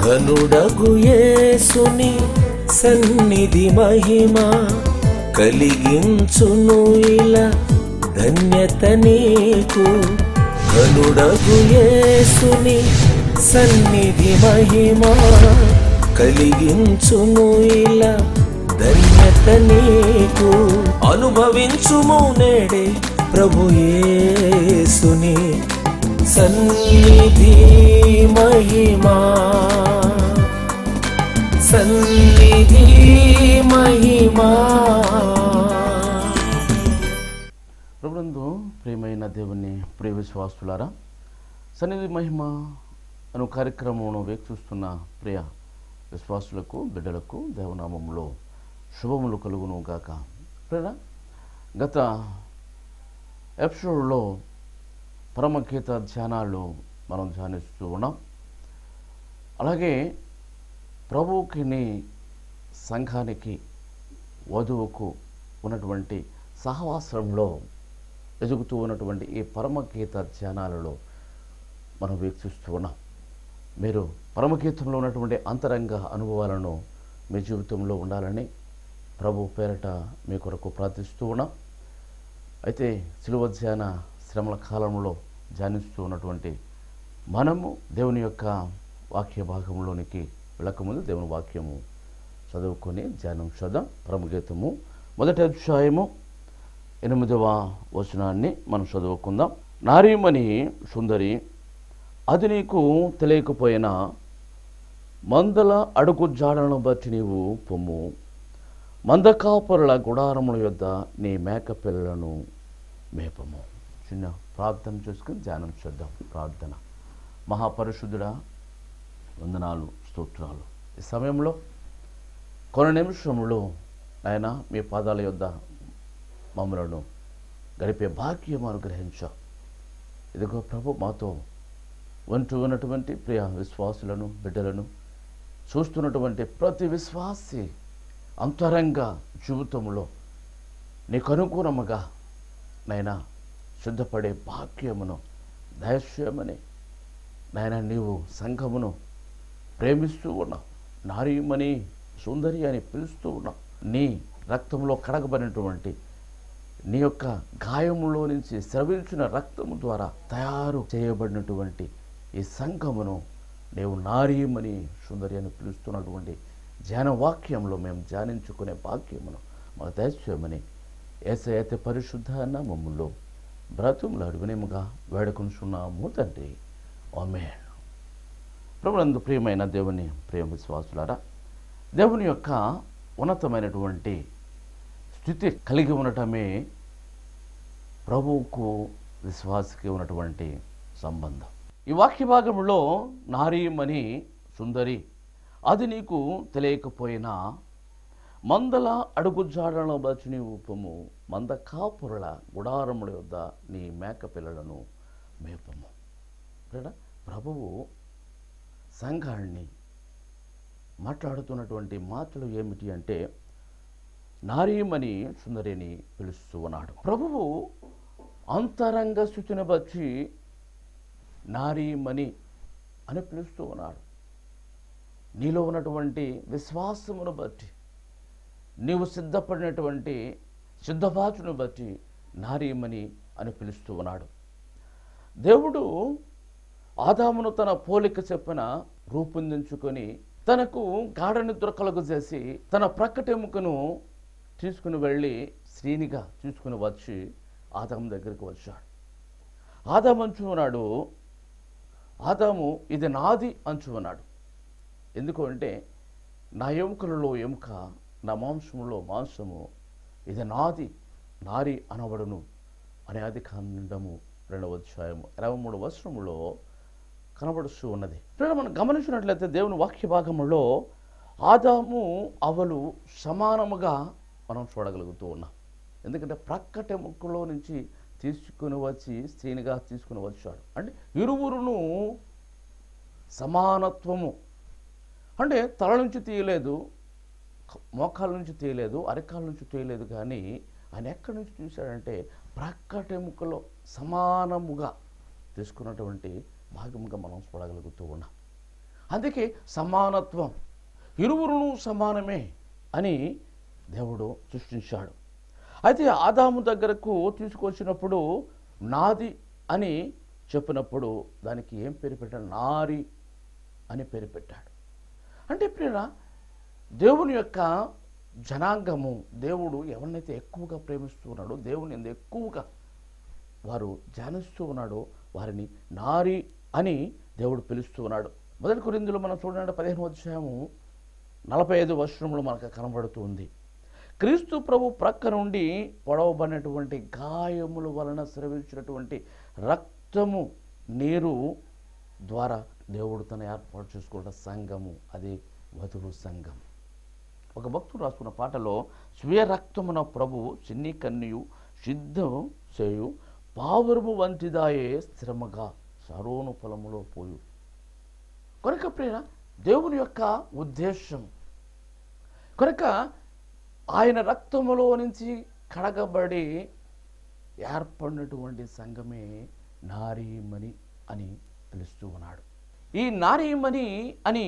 ఘనుడగు యేసుని సన్నిధి మహిమ కలిగించును ఇలా ధన్యత నీకు. ఘనుడగు యేసుని సన్నిధి మహిమ కలిగించును ఇలా ధన్యత నీకు. అనుభవించుము నేడే ప్రభు యేసుని సన్నిధి మహిమా, సన్నిధి మహిమా. ప్రభునందు ప్రియమైన దేవుని ప్రియ విశ్వాసులారా, సన్నిధి మహిమ అను కార్యక్రమమును వీక్షిస్తున్న ప్రియ విశ్వాసులకు బిడ్డలకు దేవనామములో శుభములు కలుగును గాక. ప్రియరా, గత ఎపిసోడ్లో పరమగీత ధ్యానాలు మనం ధ్యానిస్తూ ఉన్నాం. అలాగే ప్రభువుకిని సంఘానికి వధువుకు ఉన్నటువంటి సహవాసంలో ఎదుగుతూ ఉన్నటువంటి ఈ పరమగీత ధ్యానాలలో మనం వీక్షిస్తూ ఉన్నాం. మీరు పరమగీతంలో ఉన్నటువంటి అంతరంగ అనుభవాలను మీ జీవితంలో ఉండాలని ప్రభు పేరట మీ కొరకు ప్రార్థిస్తూ ఉన్నాం. అయితే శిలువ ధ్యాన శ్రమల కాలంలో ధ్యానిస్తూ ఉన్నటువంటి మనము దేవుని యొక్క వాక్య భాగంలోనికి వెళ్ళకముందు దేవుని వాక్యము చదువుకొని ధ్యానం చేద్దాం. పరమగీతము 1వ అధ్యాయము 8వ వచనాన్ని మనం చదువుకుందాం. నారీమణి సుందరి, అది నీకు తెలియకపోయినా మందల అడుగు జాడలను బట్టి నీవు పొమ్ము, మందకాపురుల గుడారముల యొద్ద నీ మేక పిల్లలను మేపము. చిన్న ప్రార్థన చేసుకుని ధ్యానం చేద్దాం. ప్రార్థన. మహాపరిశుద్ధుడా, వందనాలు, స్తోత్రాలు. ఈ సమయంలో కొన్ని నిమిషంలో ఆయన మీ పాదాల యొద్ద మమ్మలను గడిపే భాగ్యం అనుగ్రహించా. ఇదిగో ప్రభు, మాతో ఉంటూ ఉన్నటువంటి ప్రియ విశ్వాసులను బిడ్డలను చూస్తున్నటువంటి ప్రతి విశ్వాసి అంతరంగ జీవితంలో నీకు అనుకూలముగా నైనా సిద్ధపడే భాగ్యమును దయచేయమని నాయన నీవు సంఘమును ప్రేమిస్తూ ఉన్నావు. నారీమణి సుందరి అని పిలుస్తూ ఉన్నావు. నీ రక్తంలో కడగబడినటువంటి నీ యొక్క గాయములో నుంచి స్రవించిన రక్తము ద్వారా తయారు చేయబడినటువంటి ఈ సంఘమును నీవు నారీమణి సుందరి అని పిలుస్తున్నటువంటి ధ్యాన వాక్యంలో మేము ధ్యానించుకునే భాగ్యమును మాకు దయచేయమని యేసయ్య పరిశుద్ధ నామములో బ్రతుములాడు వినయముగా వేడుకొనుచున్నాము తండ్రి. ఆమేన్. ప్రభునందు ప్రియమైన దేవుని ప్రియ విశ్వాసులారా, దేవుని యొక్క ఉన్నతమైనటువంటి స్థితి కలిగి ఉండటమే ప్రభువుకు విశ్వాసకి ఉన్నటువంటి సంబంధం. ఈ వాక్య భాగంలో నారీమణి సుందరి, అది నీకు తెలియకపోయినా మందల అడుగు జాడలను బట్టి నీవు పొమ్ము, మంద కాపురుల గుడారముల యొద్ద నీ మేక పిల్లలను మేపము. ప్రభువు సంఘాన్ని మాట్లాడుతున్నటువంటి మాటలు ఏమిటి అంటే నారీమణి సుందరిని పిలుస్తూ ఉన్నాడు. ప్రభువు అంతరంగ స్థితిని బట్టి నారీమణి అని పిలుస్తూ ఉన్నాడు. నీలో ఉన్నటువంటి విశ్వాసమును బట్టి, నీవు సిద్ధపడినటువంటి సిద్ధపాటును బట్టి నారీమణి అని పిలుస్తూ ఉన్నాడు. దేవుడు ఆదామును తన పోలిక చెప్పున రూపొందించుకొని తనకు గాఢ నిద్ర కలుగజేసి తన ప్రక్కటెముకను తీసుకుని వెళ్ళి స్త్రీనిగా తీసుకుని వచ్చి ఆదాము దగ్గరికి వచ్చాడు. ఆదాము అంచున్నాడు, ఆదాము ఇది నాది అంచున్నాడు. ఎందుకు అంటే నా ఎముకలలో ఎముక, నా మాంసములో మాంసము, ఇది నాది, నారి అనబడును అనే ఆదికాండము 2వ అధ్యాయము 23వ వచనములో కనబడుతూ ఉన్నది. మనం గమనించినట్లయితే దేవుని వాక్య భాగములో ఆదాము అవలు సమానముగా మనం చూడగలుగుతూ ఉన్నాం. ఎందుకంటే ప్రక్కట ముక్కులో నుంచి తీసుకుని వచ్చి స్త్రీనిగా తీసుకుని వచ్చాడు. అంటే ఇరువురును సమానత్వము, అంటే తల నుంచి తీయలేదు, మోకాల నుంచి తీయలేదు, అరికాల నుంచి తీయలేదు, కానీ ఆయన ఎక్కడి నుంచి చూశాడంటే ప్రక్కటెముకలో సమానముగా తీసుకున్నటువంటి భాగముగా మనం చూడగలుగుతూ ఉన్నాం. అందుకే సమానత్వం, ఇరువురును సమానమే అని దేవుడు సృష్టించాడు. అయితే ఆదాము దగ్గరకు తీసుకొచ్చినప్పుడు నాది అని చెప్పినప్పుడు దానికి ఏం పేరు పెట్టాడు? నారి అని పేరు పెట్టాడు. అంటే ప్రియరా, దేవుని యొక్క జనాంగము, దేవుడు ఎవరినైతే ఎక్కువగా ప్రేమిస్తూ ఉన్నాడో, దేవుని ఎంత ఎక్కువగా వారు ధ్యానిస్తూ ఉన్నాడో వారిని నారి అని దేవుడు పిలుస్తూ ఉన్నాడు. మొదటి కొరింథీయులు మనం చూడండి 15వ అధ్యాయము 45వ వచనంలో మనకు కనబడుతుంది. క్రీస్తు ప్రభు ప్రక్క నుండి పొడవబడినటువంటి గాయముల వలన స్రవించినటువంటి రక్తము, నీరు ద్వారా దేవుడు తన ఏర్పాటు చేసుకున్న సంఘము, అది వధువు సంఘం. ఒక భక్తుడు రాసుకున్న పాటలో, స్వీయ రక్తమున ప్రభు చిన్ని కన్యు సిద్ధం చేయు పావురము వంటిదాయే స్థిరముగా సరోను పొలములో పోయు. కనుక ప్రియ, దేవుని యొక్క ఉద్దేశం కనుక ఆయన రక్తములో నుంచి కడగబడి ఏర్పడినటువంటి సంఘమే నారీమణి అని పిలుస్తూ ఉన్నాడు. ఈ నారీమణి అని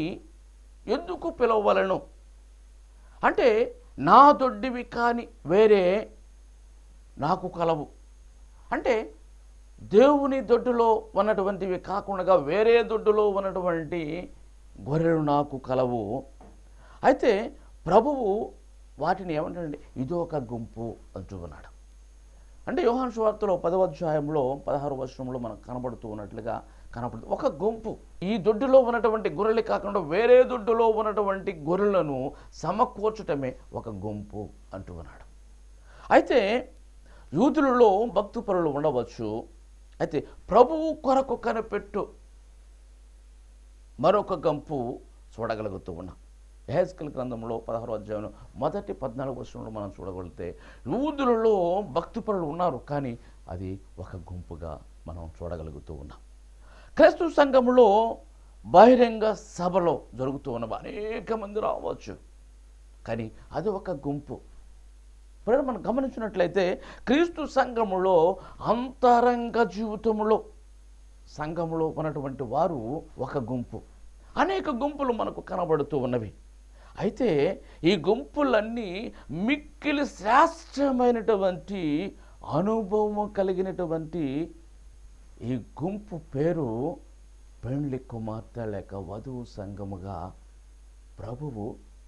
ఎందుకు పిలవలను అంటే, నా దొడ్డివి కాని వేరే నాకు కలవు అంటే, దేవుని దొడ్డులో ఉన్నటువంటివి కాకుండా వేరే దొడ్డులో ఉన్నటువంటి గొర్రెలు నాకు కలవు. అయితే ప్రభువు వాటిని ఏమంటాడంటే, ఇదో ఒక గుంపు అంటూ ఉన్నాడు. అంటే యోహాను సువార్తలో 10వ అధ్యాయంలో 16వ వచనంలో మనకు కనబడుతూ ఉన్నట్లుగా కనబడుతుంది. ఒక గుంపు, ఈ దొడ్డులో ఉన్నటువంటి గొర్రెలు కాకుండా వేరే దొడ్డులో ఉన్నటువంటి గొర్రెలను సమకూర్చటమే ఒక గుంపు అంటూ ఉన్నాడు. అయితే యూదులలో భక్తిపరులు ఉండవచ్చు. అయితే ప్రభువు కొరకు కనిపెట్టు మరొక గుంపు చూడగలుగుతూ ఉన్నాం. యెహెజ్కేలు గ్రంథంలో 16వ అధ్యాయంలో మొదటి 14 వచనంలో మనం చూడగలిగితే యూదులలో భక్తిపరులు ఉన్నారు, కానీ అది ఒక గుంపుగా మనం చూడగలుగుతూ ఉన్నాం. క్రైస్తవ సంఘంలో బహిరంగ సభలో జరుగుతూ ఉన్న అనేక మంది రావచ్చు, కానీ అది ఒక గుంపు. ఇప్పుడు మనం గమనించినట్లయితే క్రీస్తు సంఘములో అంతరంగ జీవితంలో సంఘములో ఉన్నటువంటి వారు ఒక గుంపు. అనేక గుంపులు మనకు కనబడుతూ ఉన్నవి. అయితే ఈ గుంపులన్నీ మిక్కిలి శ్రేష్టమైనటువంటి అనుభవం కలిగినటువంటి ఈ గుంపు పేరు పెండ్లి కుమార్తె లేక వధువు సంఘముగా ప్రభువు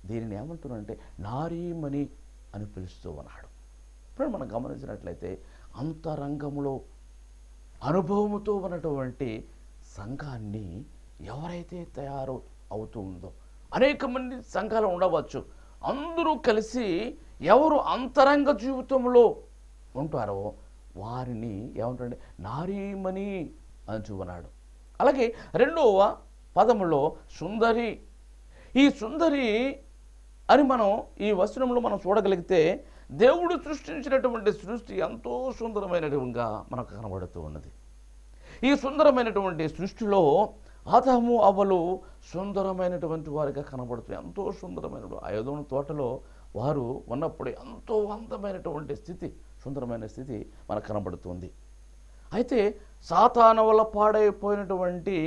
దీనిని ఏమంటున్నాడంటే నారీమణి అని పిలుస్తూ ఉన్నాడు. ఇప్పుడు మనం గమనించినట్లయితే అంతరంగంలో అనుభవముతో ఉన్నటువంటి సంఘాన్ని ఎవరైతే తయారు అవుతూ ఉందో, అనేక మంది సంఘాలు ఉండవచ్చు, అందరూ కలిసి ఎవరు అంతరంగ జీవితంలో ఉంటారో వారిని ఏమంటారంటే నారీమణి అని అన్నాడు. అలాగే 2వ పదములో సుందరి. ఈ సుందరి అని మనం ఈ వచనంలో మనం చూడగలిగితే దేవుడు సృష్టించినటువంటి సృష్టి ఎంతో సుందరమైనటువంటిగా మనకు కనబడుతూ ఉన్నది. ఈ సుందరమైనటువంటి సృష్టిలో ఆదాము అవ్వలు సుందరమైనటువంటి వారిగా కనబడుతుంది. ఎంతో సుందరమైన ఏదోను తోటలో వారు ఉన్నప్పుడు ఎంతో అందమైనటువంటి స్థితి, సుందరమైన స్థితి మనకు కనబడుతుంది. అయితే సాతాను వల్ల పాడైపోయినటువంటి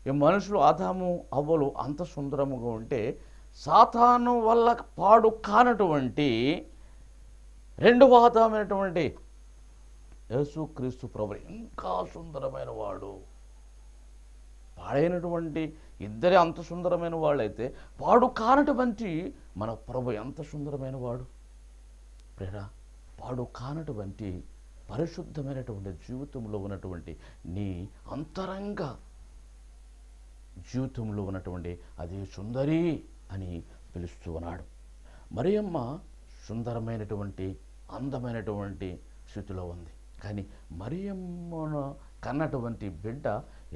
ఈ మనుషులు ఆదాము అవ్వలు అంత సుందరముగా ఉంటే, సాతాను వల్ల పాడు కానటువంటి రెండవ ఆదామైనటువంటి యేసుక్రీస్తు ప్రభు ఇంకా సుందరమైన వాడు. పాడైనటువంటి ఇద్దరే అంత సుందరమైన వాళ్ళైతే, పాడు కానటువంటి మన ప్రభు ఎంత సుందరమైన వాడు. ప్రేరా, పాడు కానటువంటి పరిశుద్ధమైనటువంటి జీవితంలో ఉన్నటువంటి నీ అంతరంగ జీవితంలో ఉన్నటువంటి అది సుందరి అని పిలుస్తూ ఉన్నాడు. మరియమ్మ సుందరమైనటువంటి అందమైనటువంటి స్థితిలో ఉంది, కానీ మరియమ్మను కన్నటువంటి బిడ్డ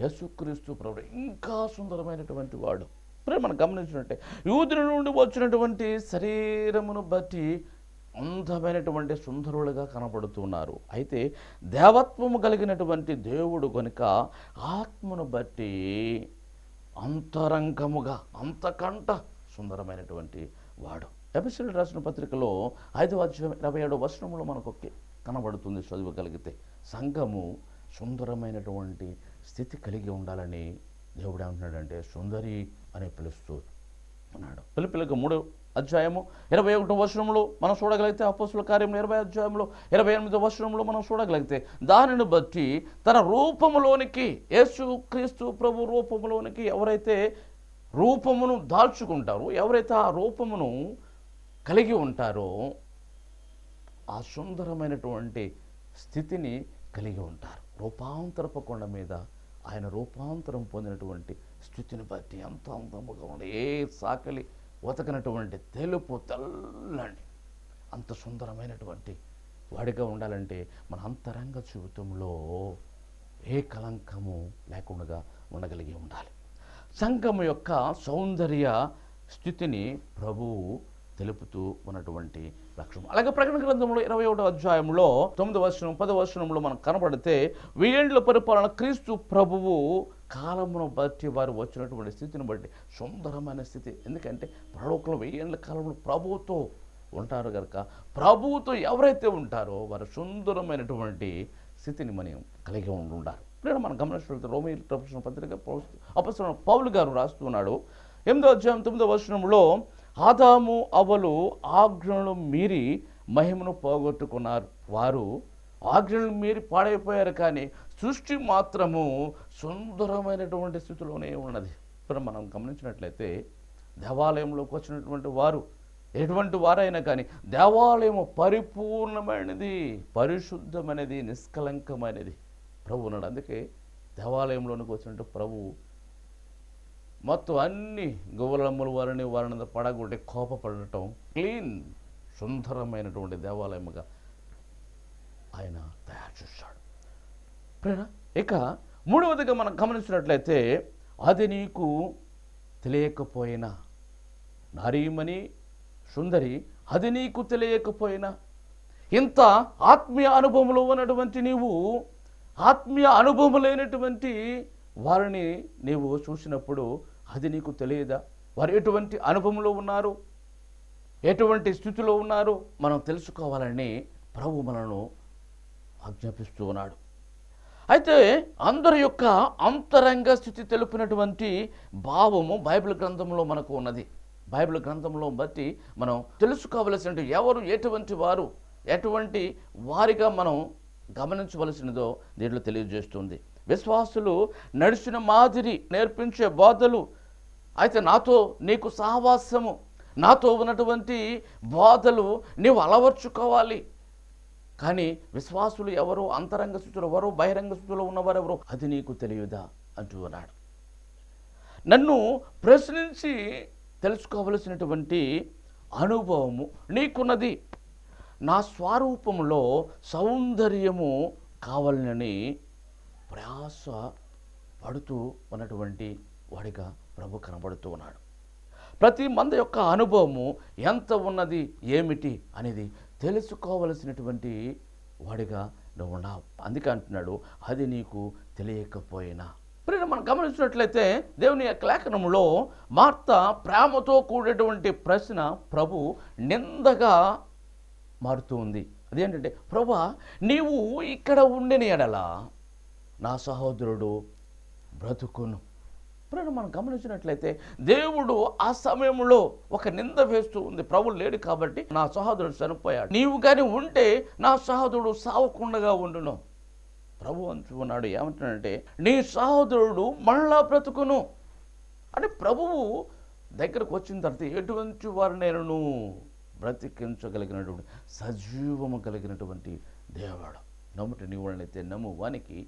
యేసుక్రీస్తు ప్రభు ఇంకా సుందరమైనటువంటి వాడు. ఇప్పుడు మనం గమనించినట్టే యూదుల నుండి వచ్చినటువంటి శరీరమును బట్టి అందమైనటువంటి సుందరులుగా కనబడుతున్నారు. అయితే దేవత్వము కలిగినటువంటి దేవుడు కనుక ఆత్మను బట్టి అంతరంగముగా అంతకంట సుందరమైనటువంటి వాడు. ఎఫెసీయులకు రాసిన పత్రికలో 5వ అధ్యాయం 27వ వచనంలో మనకు కనబడుతుంది. చదవగలిగితే సంఘము సుందరమైనటువంటి స్థితి కలిగి ఉండాలని దేవుడు ఏమంటున్నాడంటే సుందరి అని పిలుస్తూ ఉన్నాడు. పిలిపిలకు 3వ అధ్యాయము 21వ వచనంలో మనం చూడగలిగితే, అపోస్తుల కార్యములు 20వ అధ్యాయంలో 28వ వచనంలో మనం చూడగలిగితే, దానిని బట్టి తన రూపములోనికి, యేసుక్రీస్తు ప్రభు రూపములోనికి ఎవరైతే రూపమును దాల్చుకుంటారో, ఎవరైతే ఆ రూపమును కలిగి ఉంటారో ఆ సుందరమైనటువంటి స్థితిని కలిగి ఉంటారు. రూపాంతరపు కొండ మీద ఆయన రూపాంతరం పొందినటువంటి స్థితిని బట్టి ఎంత అందముగా ఉంది. ఏ సాకలి ఉతకనటువంటి తెలుపు తెల్లని అంత సుందరమైనటువంటి వాడిగా ఉండాలంటే మన అంతరంగ జీవితంలో ఏ కలంకము లేకుండా ఉండగలిగి ఉండాలి. సంఘము యొక్క సౌందర్య స్థితిని ప్రభువు తెలుపుతూ ఉన్నటువంటి లక్ష్యం. అలాగే ప్రకటన గ్రంథంలో 21వ అధ్యాయంలో 9వ వచనం 10వ వచనంలో మనకు కనబడితే, 1000 ఏండ్ల పరిపాలన క్రీస్తు ప్రభువు కాలమును బట్టి వారు వచ్చినటువంటి స్థితిని బట్టి సుందరమైన స్థితి. ఎందుకంటే పరలోకంలో 1000 ఏండ్ల కాలంలో ప్రభువుతో ఉంటారు కనుక, ప్రభువుతో ఎవరైతే ఉంటారో వారు సుందరమైనటువంటి స్థితిని మనం కలిగి ఉండాలి. ఇప్పుడు మనం గమనించినట్లయితే రోమీయులకు రాసిన పత్రిక అపోస్తలుడైన పౌలు గారు రాస్తున్నాడు. 8వ అధ్యాయం 9వ వచనంలో, ఆదాము అవ్వలు ఆజ్ఞలను మీరి మహిమను పోగొట్టుకున్నారు. వారు ఆజ్ఞలను మీరి పాడైపోయారు, కానీ సృష్టి మాత్రము సుందరమైనటువంటి స్థితిలోనే ఉన్నది. ఇప్పుడు మనం గమనించినట్లయితే దేవాలయంలోకి వచ్చినటువంటి వారు ఎటువంటి వారైనా కానీ దేవాలయము పరిపూర్ణమైనది, పరిశుద్ధమైనది, నిష్కలంకమైనది ప్రభు ఉన్నాడు. అందుకే దేవాలయంలోనికి వచ్చినట్టు ప్రభు మొత్తం అన్ని గువ్వలమ్మల వారిని పడగొట్టి కోపపడటం, క్లీన్ సుందరమైనటువంటి దేవాలయముగా ఆయన తయారు చేశాడు. ఇక 3వదిగా మనం గమనించినట్లయితే, అది నీకు తెలియకపోయినా, నారీమణి సుందరి అది నీకు తెలియకపోయినా, ఇంత ఆత్మీయ అనుభవంలో ఉన్నటువంటి నీవు ఆత్మీయ అనుభవం లేనటువంటి వారిని నీవు చూసినప్పుడు అది నీకు తెలియదా? వారు ఎటువంటి అనుభవంలో ఉన్నారు, ఎటువంటి స్థితిలో ఉన్నారు మనం తెలుసుకోవాలని ప్రభు మనను ఆజ్ఞాపిస్తూ ఉన్నాడు. అయితే అందరి యొక్క అంతరంగ స్థితి తెలిపినటువంటి భావము బైబిల్ గ్రంథంలో మనకు ఉన్నది. బైబిల్ గ్రంథంలో బట్టి మనం తెలుసుకోవలసిన ఎవరు ఎటువంటి వారు, ఎటువంటి వారిగా మనం గమనించవలసినదో దీంట్లో తెలియజేస్తుంది. విశ్వాసులు నడిచిన మాదిరి, నేర్పించే బోధలు, అయితే నాతో నీకు సహవాసము, నాతో ఉన్నటువంటి బోధలు నీవు అలవర్చుకోవాలి. కానీ విశ్వాసులు ఎవరో, అంతరంగ స్థితిలో ఎవరో, బహిరంగ స్థితిలో ఉన్నవారెవరో అది నీకు తెలియదా అంటూ అన్నాడు. నన్ను ప్రశ్నించి తెలుసుకోవలసినటువంటి అనుభవము నీకున్నది. నా స్వరూపములో సౌందర్యము కావాలని ప్రయాస పడుతూ ఉన్నటువంటి వాడిగా ప్రభు కనబడుతూ ఉన్నాడు. ప్రతి మంది యొక్క అనుభవము ఎంత ఉన్నది, ఏమిటి అనేది తెలుసుకోవలసినటువంటి వాడిగా నువ్వు ఉన్నావు. అందుకే అంటున్నాడు, అది నీకు తెలియకపోయినా. మనం గమనించినట్లయితే దేవుని యొక్క లేఖనంలో మార్త ప్రేమతో కూడినటువంటి ప్రశ్న ప్రభు నిందగా మారుతూ ఉంది. అదేంటంటే, ప్రభువా నీవు ఇక్కడ ఉండిన ఎడల నా సహోదరుడు బ్రతుకును. ఇప్పుడు మనం గమనించినట్లయితే దేవుడు ఆ సమయంలో ఒక నింద వేస్తూ ఉంది. ప్రభు లేడు కాబట్టి నా సహోదరుడు చనిపోయాడు, నీవు కానీ ఉంటే నా సహోదరుడు సావకుండా ఉండును. ప్రభు అంటున్నాడు, ఏమంటున్నాడంటే నీ సహోదరుడు మళ్ళా బ్రతుకును అని. ప్రభువు దగ్గరకు వచ్చిన తర్వాత ఎటువంటి వారినైనా బ్రతికించగలిగినటువంటి సజీవము కలిగినటువంటి దేవుడు. నమ్ముట నీవునైతే నమ్ము, వానికి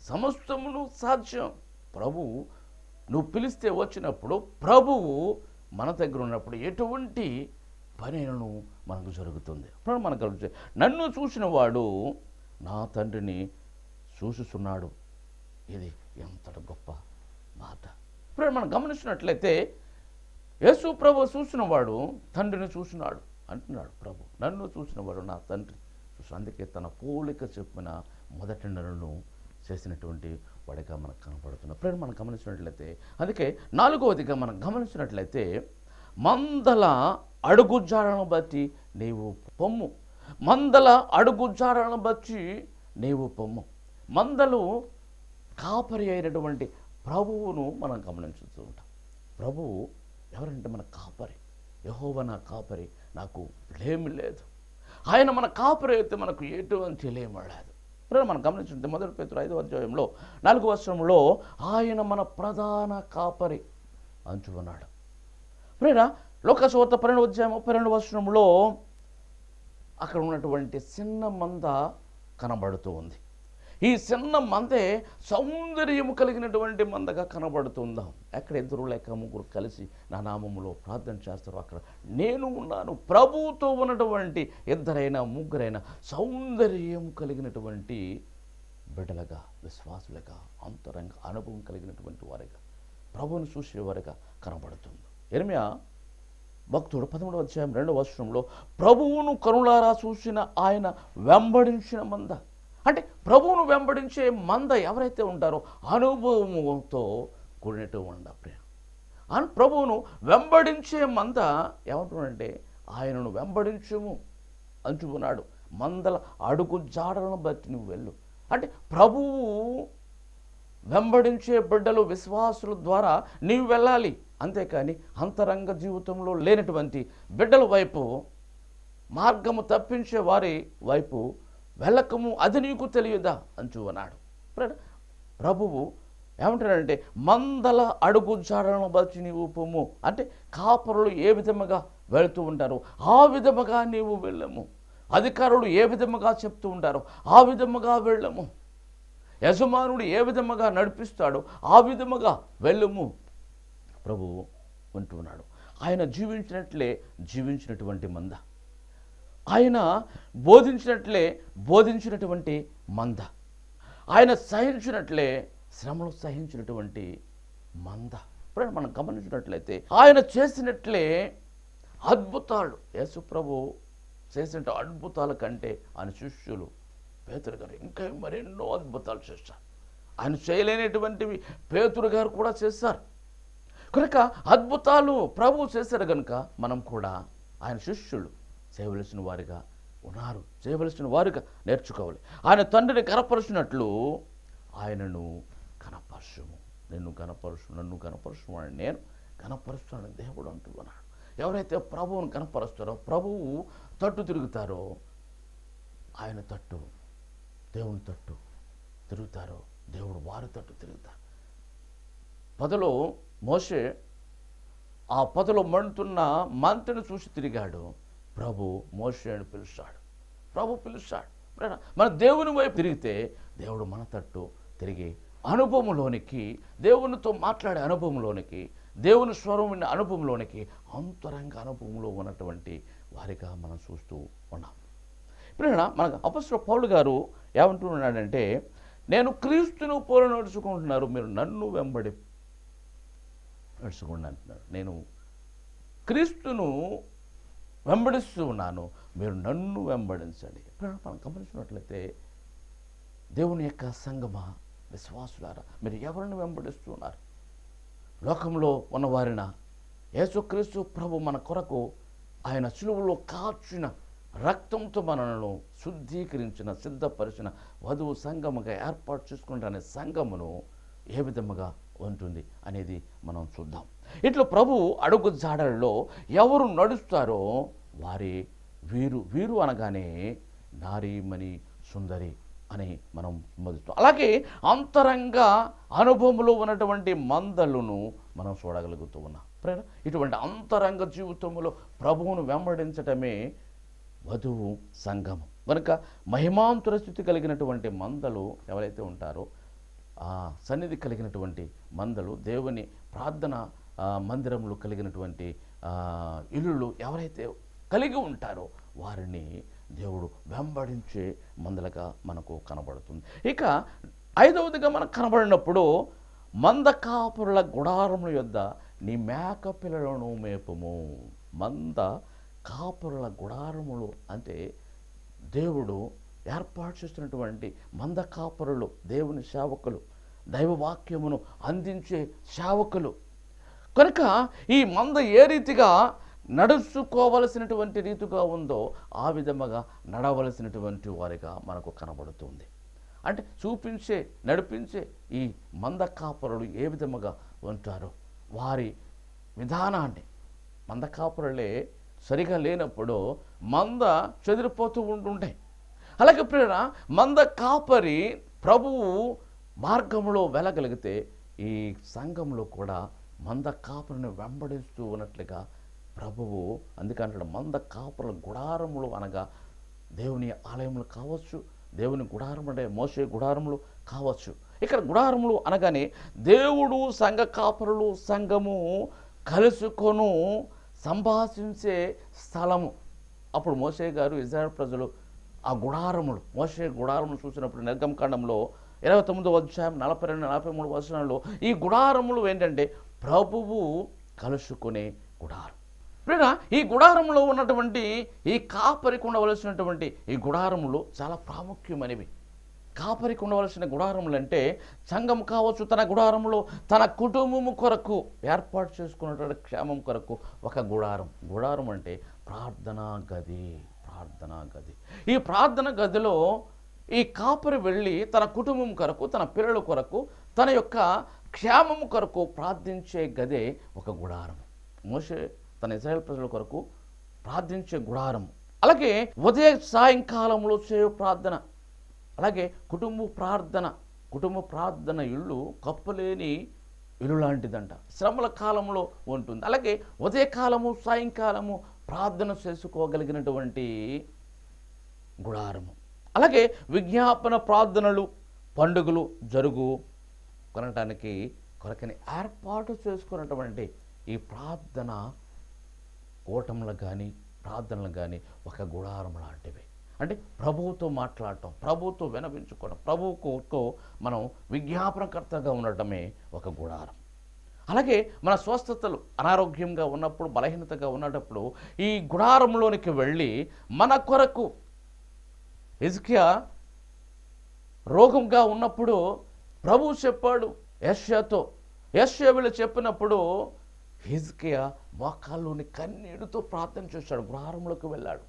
సమస్తమును సాధ్యం. ప్రభువు నువ్వు పిలిస్తే వచ్చినప్పుడు, ప్రభువు మన దగ్గర ఉన్నప్పుడు ఎటువంటి పనిను మనకు జరుగుతుంది. ఇప్పుడు మనకు కలుగుతుంది, నన్ను చూసిన వాడు నా తండ్రిని చూస్తున్నాడు. ఇది ఎంత గొప్ప మాట. ఇప్పుడు మనం గమనించినట్లయితే యేసు ప్రభు చూసినవాడు తండ్రిని చూసినాడు అంటున్నాడు ప్రభు. నన్ను చూసినవాడు నా తండ్రి చూసి, అందుకే తన పోలిక చెప్పిన మొదటి నన్ను చేసినటువంటి వాడిగా మనకు కనపడుతున్నాడు. ఇప్పుడు మనం గమనించినట్లయితే, అందుకే 4వదిగా మనం గమనించినట్లయితే, మందల అడుగుజాడలను బట్టి నీవు పొమ్ము. మందల అడుగుజాడలను బట్టి నీవు పొమ్ము. మందలు కాపరి అయినటువంటి ప్రభువును మనం గమనించుతూ ఉంటాం. ప్రభువు ఎవరంటే మన కాపరి. యెహోవా నా కాపరి, నాకు లేమి లేదు. ఆయన మన కాపరి అయితే మనకు ఎటువంటి లేమి లేదు. మనం గమనించుంటే 1 పేతురు 5వ అధ్యాయంలో 4వ వచనంలో ఆయన మన ప్రధాన కాపరి అంచుకున్నాడు. ప్రేరా లోకసువార్త 12వ అధ్యాయం 32వ వచనంలో అక్కడ ఉన్నటువంటి చిన్న మంద కనబడుతూ ఉంది. ఈ చిన్న మందే సౌందర్యము కలిగినటువంటి మందగా కనబడుతుందాం. ఎక్కడ 2 లేక 3 కలిసి నా నామములో ప్రార్థన చేస్తారో అక్కడ నేను ఉన్నాను. ప్రభువుతో ఉన్నటువంటి 2 3 సౌందర్యం కలిగినటువంటి బిడ్డలుగా, విశ్వాసులుగా, అంతరంగ అనుభవం కలిగినటువంటి వారిగా, ప్రభువును చూసేవారిగా కనబడుతుంది. యెరెమయా భక్తుడు 13వ అధ్యాయం 2వ వచనంలో ప్రభువును కనులారా చూసిన ఆయన వెంబడించిన మంద, అంటే ప్రభువును వెంబడించే మంద ఎవరైతే ఉంటారో అనుభవముతో కూడినట్టు ఉండ ప్రియ. ప్రభువును వెంబడించే మంద ఏమంటున్నాడంటే ఆయనను వెంబడించుము అంచుకున్నాడు. మందల అడుగు జాడలను బట్టి నువ్వు వెళ్ళు. అంటే ప్రభువు వెంబడించే బిడ్డలు, విశ్వాసుల ద్వారా నీవు వెళ్ళాలి. అంతేకాని అంతరంగ జీవితంలో లేనటువంటి బిడ్డల వైపు, మార్గము తప్పించే వారి వైపు వెళ్ళకము, అది నీకు తెలియదా అంచు అన్నాడు. ప్రభువు ఏమంటాడంటే మందల అడుగు జాడలను బట్టి నీవు పొమ్ము. అంటే కాపరులు ఏ విధముగా వెళుతూ ఉంటారో ఆ విధముగా నీవు వెళ్ళము. అధికారులు ఏ విధముగా చెప్తూ ఉంటారో ఆ విధముగా వెళ్ళము. యజమానుడు ఏ విధముగా నడిపిస్తాడో ఆ విధముగా వెళ్ళము ప్రభువు అంటున్నాడు. ఆయన జీవించినట్లే జీవించినటువంటి మంద, ఆయన బోధించినట్లే బోధించినటువంటి మంద, ఆయన సహించినట్లే శ్రమలు సహించినటువంటి మంద. ఇప్పుడు మనం గమనించినట్లయితే ఆయన చేసినట్లే అద్భుతాలు, యేసు ప్రభు చేసిన అద్భుతాల కంటే ఆయన శిష్యులు పేతురు గారు ఇంకా మరెన్నో అద్భుతాలు చేశారు. ఆయన చేయలేనటువంటివి పేతురు గారు కూడా చేశారు. కనుక అద్భుతాలు ప్రభువు చేశారు కనుక మనం కూడా ఆయన శిష్యులు చేయవలసిన వారిగా ఉన్నారు, చేయవలసిన వారిగా నేర్చుకోవాలి. ఆయన తండ్రిని కనపరుచినట్లు ఆయనను కనపరచుము. నిన్ను కనపరుచు, నన్ను కనపరచు అని నేను కనపరుస్తానని దేవుడు అంటున్నాడు. ఎవరైతే ప్రభువును కనపరుస్తారో, ప్రభువు తట్టు తిరుగుతారో, ఆయన తట్టు, దేవుని తట్టు తిరుగుతారో, దేవుడు వారి తట్టు తిరుగుతారు. పొదలో మోషే ఆ పొదలో మండుతున్న మంటను చూసి తిరిగాడు. ప్రభు మోషేను పిలుస్తాడు, ప్రభు పిలుస్తాడు. మన దేవుని వైపు తిరిగితే దేవుడు మన తట్టు తిరిగి అనుభవంలోనికి, దేవునితో మాట్లాడే అనుభవంలోనికి, దేవుని స్వరం విన్న అనుభవంలోనికి, అంతరంగ అనుభవంలో ఉన్నటువంటి వారిగా మనం చూస్తూ ఉన్నాం. ఇప్పుడు మన అపొస్తలుడు పౌలు గారు ఏమంటున్నాడంటే, నేను క్రీస్తును పోలి నడుచుకుంటున్నారు, మీరు నన్ను వెంబడి నడుచుకోండి అంటున్నాడు. నేను క్రీస్తును వెంబడిస్తూ ఉన్నాను, మీరు నన్ను వెంబడించండి. ఇప్పుడు మనం గమనించినట్లయితే దేవుని యొక్క సంగమా, విశ్వాసులారా, మీరు ఎవరిని వెంబడిస్తున్నారు? లోకంలో ఉన్నవారిన యేసుక్రీస్తు ప్రభు మన కొరకు ఆయన శిలువలో కాచిన రక్తంతో మనలను శుద్ధీకరించిన, సిద్ధపరిచిన వధువు సంఘముగా ఏర్పాటు చేసుకుంటానే సంఘమును ఏ విధముగా ఉంటుంది అనేది మనం చూద్దాం. ఇట్లా ప్రభు అడుగు జాడల్లో ఎవరు నడుస్తారో వారి వీరు అనగానే నారీమణి సుందరి అని మనం మొదలుస్తాం. అలాగే అంతరంగ అనుభవంలో ఉన్నటువంటి మందలను మనం చూడగలుగుతూ ఉన్నాం. ఇటువంటి అంతరంగ జీవితంలో ప్రభువును వెంబడించటమే వధువు సంఘము. కనుక మహిమాంతుర స్థితి కలిగినటువంటి మందలు ఎవరైతే ఉంటారో, ఆ సన్నిధి కలిగినటువంటి మందలు, దేవుని ప్రార్థన మందిరములు కలిగినటువంటి ఇల్లులు ఎవరైతే కలిగి ఉంటారో వారిని దేవుడు వెంబడించే మందలుగా మనకు కనబడుతుంది. ఇక 5వదిగా మనకు కనబడినప్పుడు, మంద కాపురుల గుడారముల యొద్ద నీ మేక పిల్లలను మేపుము. మంద కాపురుల గుడారములు అంటే దేవుడు ఏర్పాటు చేస్తున్నటువంటి మంద కాపురులు, దేవుని సేవకులు, దైవవాక్యమును అందించే సేవకులు. కనుక ఈ మంద ఏ రీతిగా నడుచుకోవలసినటువంటి రీతిగా ఉందో ఆ విధముగా నడవలసినటువంటి వారిగా మనకు కనబడుతుంది. అంటే చూపించే నడిపించే ఈ మంద కాపరులు ఏ విధముగా ఉంటారో వారి విధానాన్ని, మంద కాపరులే సరిగా లేనప్పుడు మంద చెదిరిపోతూ ఉంటుంటాయి. అలాగే ప్రేరణ మంద కాపరి ప్రభువు మార్గంలో వెళ్ళగలిగితే ఈ సంఘంలో కూడా మంద కాపరిని వెంబడిస్తూ ఉన్నట్లుగా ప్రభువు అందుకంటాడు మంద కాపరుల గుడారములు అనగా దేవుని ఆలయములు కావచ్చు, దేవుని గుడారం అంటే మోసే గుడారములు కావచ్చు. ఇక్కడ గుడారములు అనగానే దేవుడు సంఘ కాపరులు సంఘము కలుసుకొను సంభాషించే స్థలము. అప్పుడు మోసే గారు ఇజ్రాయెల్ ప్రజలు ఆ గుడారములు మోసే గుడారములు చూసినప్పుడు నిర్గమకాండంలో 29వ అధ్యాయం 42-43 వచనాల్లో ఈ గుడారములు ఏంటంటే ప్రభువు కలుసుకునే గుడారం. ప్రియా ఈ గుడారంలో ఉన్నటువంటి ఈ కాపరికి ఉండవలసినటువంటి ఈ గుడారములు చాలా ప్రాముఖ్యమైనవి. కాపరికి ఉండవలసిన గుడారములు అంటే సంఘం కావచ్చు, తన గుడారంలో తన కుటుంబము కొరకు ఏర్పాటు చేసుకున్నటువంటి క్షేమం కొరకు ఒక గుడారం. గుడారం అంటే ప్రార్థనా గది. ప్రార్థనా గది. ఈ ప్రార్థన గదిలో ఈ కాపరి వెళ్ళి తన కుటుంబం కొరకు, తన పిల్లల కొరకు, తన యొక్క క్షేమం కొరకు ప్రార్థించే గదే ఒక గుడారం. మోషే తన ఇశ్రాయేలు ప్రజల కొరకు ప్రార్థించే గుడారం. అలాగే ఉదయ సాయంకాలంలో చేయు ప్రార్థన, అలాగే కుటుంబ ప్రార్థన ఇల్లు కప్పలేని ఇల్లు లాంటిదంట. శ్రమల కాలంలో ఉంటుంది. అలాగే ఉదయకాలము సాయంకాలము ప్రార్థన చేసుకోగలిగినటువంటి గుడారము. అలాగే విజ్ఞాపన ప్రార్థనలు, పండుగలు కొనటానికి కొరకని ఏర్పాటు చేసుకున్నటువంటి ఈ ప్రార్థన కూటములు కానీ ప్రార్థనలు కానీ ఒక గుడారం లాంటివి. అంటే ప్రభువుతో మాట్లాడటం, ప్రభువుతో వినవించుకోవడం, ప్రభువుకు మనం విజ్ఞాపనకర్తగా ఉండటమే ఒక గుడారం. అలాగే మన స్వస్థతలు అనారోగ్యంగా ఉన్నప్పుడు, బలహీనతగా ఉన్నప్పుడు ఈ గుడారంలోనికి వెళ్ళి మన కొరకు హిజ్కియా రోగంగా ఉన్నప్పుడు ప్రభువు చెప్పాడు యెషయాతో. యెషయా వీళ్ళు చెప్పినప్పుడు హిజ్కియా మోకాల్లోని కన్నీటితో ప్రార్థన చేశాడు, గుడారంలోకి వెళ్ళాడు.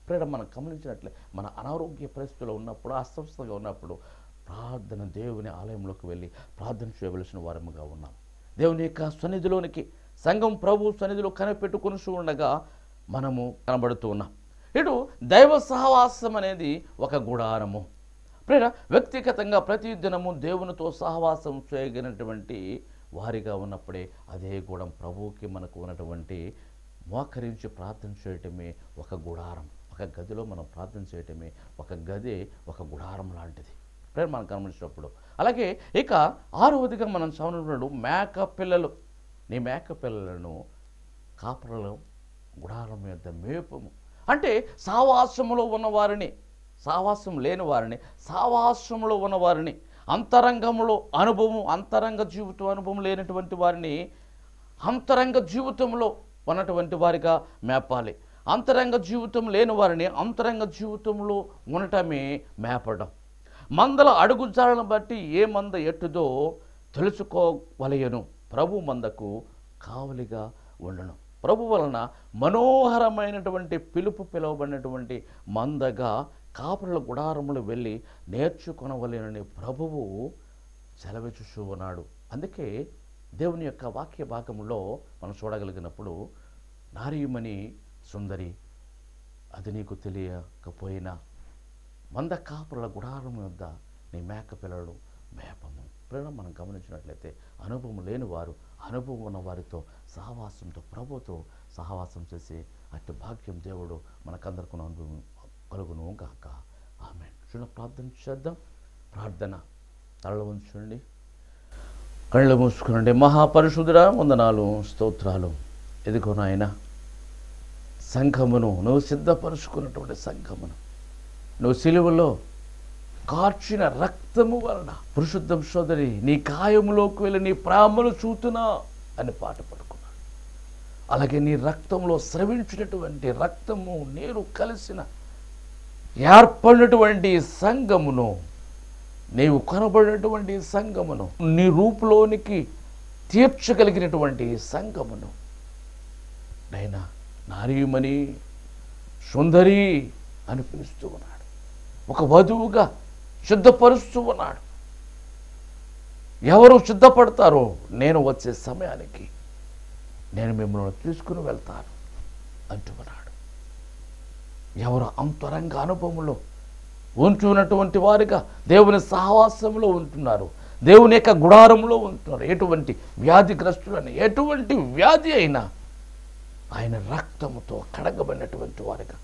ప్రేమ మనం గమనించినట్లే మన అనారోగ్య పరిస్థితుల్లో ఉన్నప్పుడు, అస్వస్థతగా ఉన్నప్పుడు ప్రార్థన దేవుని ఆలయంలోకి వెళ్ళి ప్రార్థన చేయవలసిన వారముగా ఉన్నాం. దేవుని యొక్క సన్నిధిలోనికి సంఘం ప్రభు సన్నిధిలో కనిపెట్టుకుని ఉండగా మనము కనబడుతూ ఉన్నాం. ఇటు దైవ సహవాసం అనేది ఒక గుడారము. ప్రేమ వ్యక్తిగతంగా ప్రతి దినము దేవునితో సహవాసం చేయగలిగినటువంటి వారిగా ఉన్నప్పుడే అదే గుడం ప్రభువుకి మనకు ఉన్నటువంటి మోకరించి ప్రార్థన చేయటమే ఒక గుడారం. ఒక గదిలో మనం ప్రార్థన చేయటమే ఒక గది, ఒక గుడారం లాంటిది. ప్రేమ మనం గమనించినప్పుడు అలాగే ఇక 6వదిగా మనం చదువుకున్నాడు మేక పిల్లలు. నీ మేక పిల్లలను కాపరుల గుడారం మీద మేపము. అంటే సావాసములో ఉన్నవారిని, సావాసం లేని వారిని, సావాసంలో ఉన్నవారిని, అంతరంగంలో అనుభవం, అంతరంగ జీవితం అనుభవం లేనటువంటి వారిని అంతరంగ జీవితంలో ఉన్నటువంటి వారిగా మేపాలి. అంతరంగ జీవితం లేని వారిని అంతరంగ జీవితంలో ఉండటమే మేపడం. మందల అడుగుజాడలను బట్టి ఏ మంద ఎట్టుదో తెలుసుకోవలయను. ప్రభు మందకు కావలిగా ఉండను. ప్రభు వలన మనోహరమైనటువంటి పిలువబడినటువంటి మందగా కాపరుల గుడారములు వెళ్ళి నేర్చుకొనవలెనని ప్రభువు సెలవిచ్చుచూ ఉన్నాడు. అందుకే దేవుని యొక్క వాక్య భాగంలో మనం చూడగలిగినప్పుడు నారీమణి సుందరి, అది నీకు తెలియకపోయినా మంద కాపరుల గుడారం వద్ద నీ మేక పిల్లలు మేపము. ప్రేమ మనం గమనించినట్లయితే అనుభవం లేని వారు అనుభవం ఉన్న వారితో సహవాసంతో ప్రభుతో సహవాసం చేసి అట్టి భాగ్యం దేవుడు మనకందరికీ అనుభవం కలుగును గాక. ఆమేన్. చిన్న ప్రార్థన చేద్దాం. ప్రార్థన తలలో ఉంచండి, కళ్ళు మూసుకునండి. మహాపరిశుద్ధుడా, వందనాలు, స్తోత్రాలు. ఎదుగో నాయన, సంఘమును నువ్వు సిద్ధపరుచుకున్నటువంటి సంఘమును నువ్వు సిలువలో కార్చిన రక్తము వలన పరిశుద్ధం సోదరి నీ గాయములోకి వెళ్ళి నీ ప్రేమను చూతున్నా అని పాట పడుకున్నాడు. అలాగే నీ రక్తంలో స్రవించినటువంటి రక్తము నీరు కలిసిన ఏర్పడినటువంటి సంఘమును, నీవు కనబడినటువంటి సంఘమును, నీ రూపులోనికి తీర్చగలిగినటువంటి సంఘమును నైనా నారీమణి సుందరి అని పిలుస్తూ ఉన్నాడు. ఒక వధువుగా సిద్ధపరుస్తూ ఉన్నాడు. ఎవరు సిద్ధపడతారో నేను వచ్చే సమయానికి నేను మిమ్మల్ని తీసుకుని వెళ్తాను అంటున్నాడు. ఎవరు అంతరంగ అనుభవంలో ఉంటున్నటువంటి వారిగా దేవుని సహవాసంలో ఉంటున్నారు, దేవుని యొక్క గుడారంలో ఉంటున్నారు, ఎటువంటి వ్యాధిగ్రస్తులని ఎటువంటి వ్యాధి అయినా ఆయన రక్తముతో కడగబడినటువంటి వారిగా,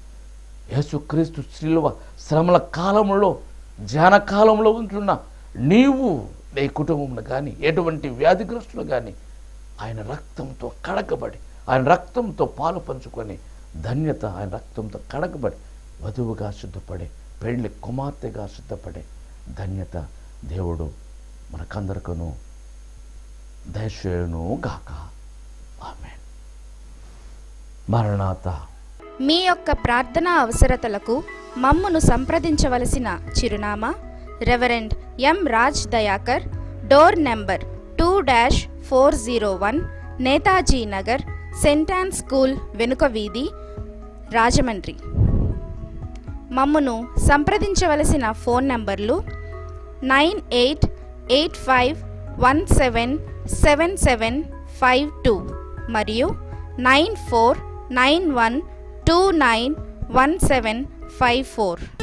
యేసుక్రీస్తు శిలువ శ్రమల కాలంలో ధ్యాన కాలంలో ఉంటున్న నీవు నీ కుటుంబంలో కానీ ఎటువంటి వ్యాధిగ్రస్తులు కానీ ఆయన రక్తంతో కడగబడి ఆయన రక్తంతో పాలు పంచుకొని ధన్యత, ఆయన రక్తంతో కడగబడి వధువుగా సిద్ధపడే, పెళ్లి కుమార్తెగా సిద్ధపడే ధన్యత దేవుడు మనకందరికను దయచేయును గాక. ఆమేన్. మరణాత. మీ యొక్క ప్రార్థనా అవసరతలకు మమ్మును సంప్రదించవలసిన చిరునామా reverend M Raj Dayakar, door number 2-401, Netaji Nagar, Saint an school వెనుక వీధి, రాజమండ్రి. మమ్మును సంప్రదించవలసిన ఫోన్ నంబర్లు 9885177752 మరియు 9491291754.